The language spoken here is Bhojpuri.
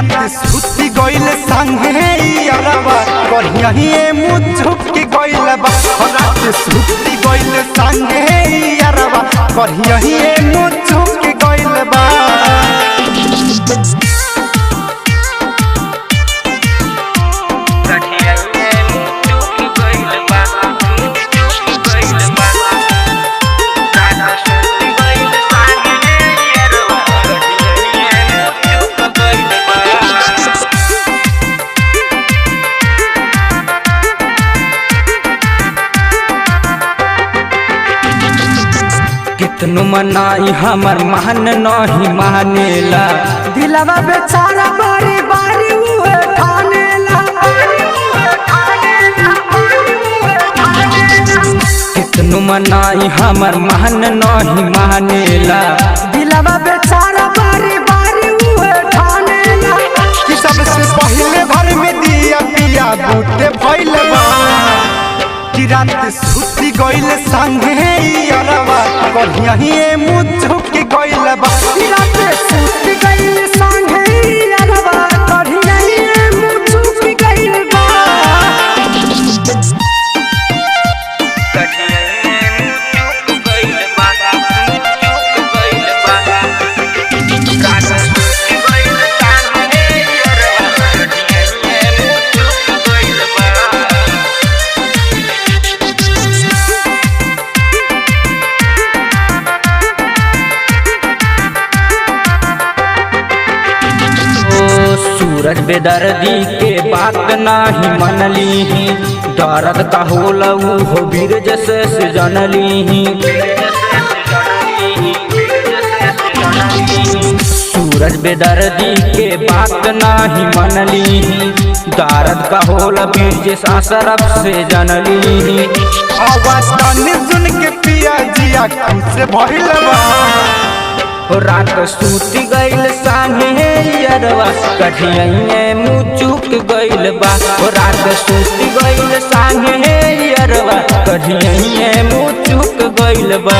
रात सुती गइल संगे यारवा कहिए मुँह झुक गइल बा। रात सुती गइल संगे यारवा कहिए मुँह झुक गइल बा। कितनु मनाई हमर मान नहीं मानेला, दिलवा बेचारा बारी बारी उहे ठानेला। कितनु मनाई हमर मान नहीं मानेला, दिलवा बेचारा बारी बारी उहे ठानेला। कि सबसे पहले घर में दिया पिया बूटे भइल बा। कि रात सुती गइल संगे यारवा कहिए मुँह झुक गइल बा। कि रात सुती गइल संगे यारवा कहिए मुँह झुक गइल बा। सूरज बेदर्दी के बात नाही मनली, दर्द का होला हो वीर जैसे से जनली। सूरज बेदर्दी के बात नाही मनली, दर्द का होला वीर जैसा सरफ से जनली। आवाज ताने सुन के पिया जिया से भइल बा। रात सूती गइल संगे यारवा कहिए मुँह चुक गइल बा। रात सूती गइल संगे यारवा कहिए मुँह चुक गइल बा।